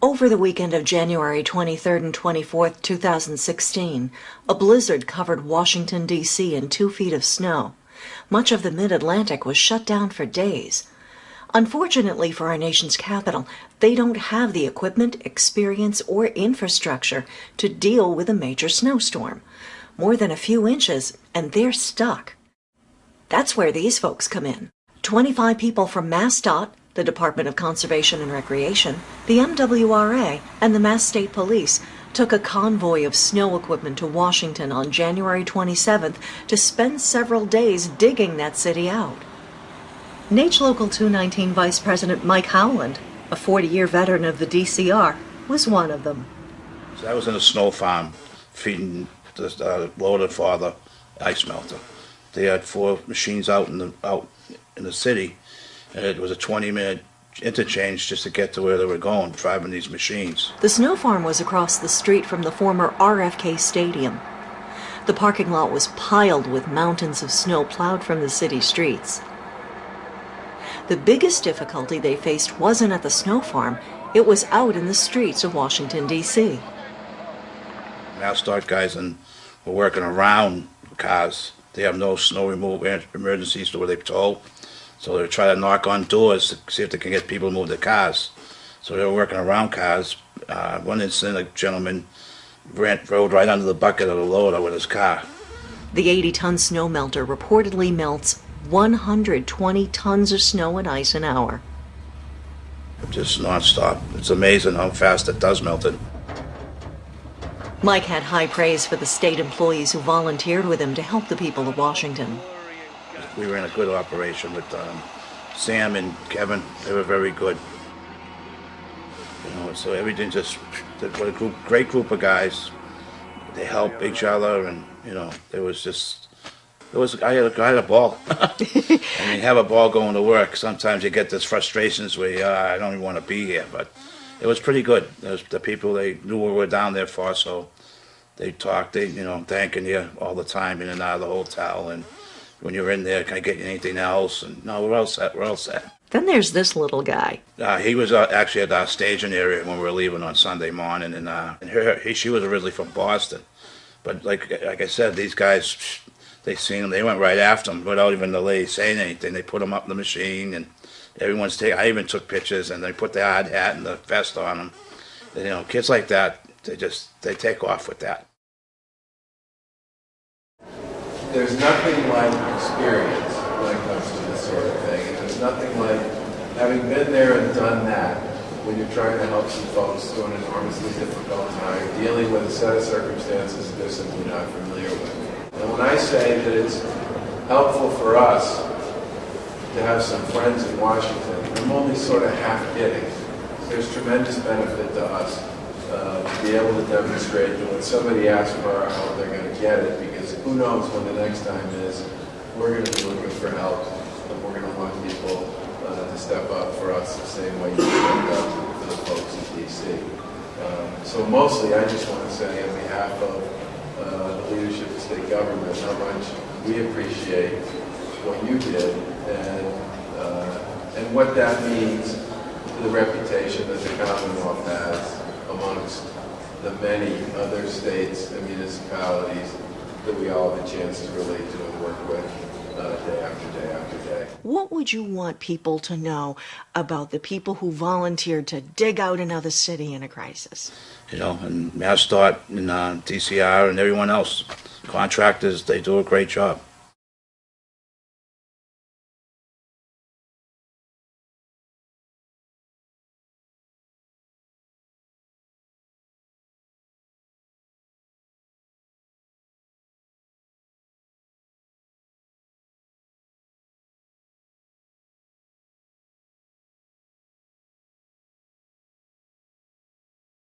Over the weekend of January 23rd and 24th, 2016, a blizzard covered Washington, D.C. in 2 feet of snow. Much of the mid-Atlantic was shut down for days. Unfortunately for our nation's capital, they don't have the equipment, experience, or infrastructure to deal with a major snowstorm. More than a few inches, and they're stuck. That's where these folks come in. 25 people from MassDOT, the Department of Conservation and Recreation, the MWRA, and the Mass State Police took a convoy of snow equipment to Washington on January 27th to spend several days digging that city out. NAGE Local 219 Vice President Mike Howland, a 40-year veteran of the DCR, was one of them. So I was in a snow farm feeding the loaded father ice melter. They had 4 machines out in the city, and it was a 20-minute interchange just to get to where they were going, driving these machines. The snow farm was across the street from the former RFK Stadium. The parking lot was piled with mountains of snow plowed from the city streets. The biggest difficulty they faced wasn't at the snow farm, it was out in the streets of Washington, D.C. MassDOT guys were working around cars. They have no snow removal emergencies, the way they're told. So they try to knock on doors to see if they can get people to move their cars. So they were working around cars. One incident, a gentleman rode right under the bucket of the loader with his car. The 80-ton snow melter reportedly melts 120 tons of snow and ice an hour. Just nonstop. It's amazing how fast it does melt it. Mike had high praise for the state employees who volunteered with him to help the people of Washington. We were in a good operation with Sam and Kevin. They were very good. So everything just, what a great group of guys. They help each other, and I had a ball. I mean, have a ball going to work. Sometimes you get these frustrations where I don't even want to be here, but it was pretty good. The people, they knew we were down there for, so they talked, thanking you all the time in and out of the hotel, and when you're in there, can I get you anything else? And no, we're all set. Then there's this little guy. He was actually at our staging area when we were leaving on Sunday morning, and she was originally from Boston. But like I said, these guys, they seen him, they went right after him without even the lady saying anything. They put him up in the machine, and everyone's taking. I even took pictures, and they put the hard hat and the vest on them. And, kids like that, they take off with that. There's nothing like experience when it comes to this sort of thing. And there's nothing like having been there and done that when you're trying to help some folks through an enormously difficult time, dealing with a set of circumstances they're simply not familiar with. And when I say that it's helpful for us to have some friends in Washington, I'm only sort of half kidding. There's tremendous benefit to us to be able to demonstrate that when somebody asks for our help, they're going to get it, because who knows when the next time is. We're going to be looking for help, and we're going to want people to step up for us the same way you stepped up for the folks in D.C. So mostly, I just want to say on behalf of the leadership of state government how much we appreciate what you did and what that means to the reputation that the Commonwealth has amongst the many other states and municipalities that we all have a chance to relate to and work with day after day after day. What would you want people to know about the people who volunteered to dig out another city in a crisis? And MassDOT and DCR and everyone else, contractors, they do a great job.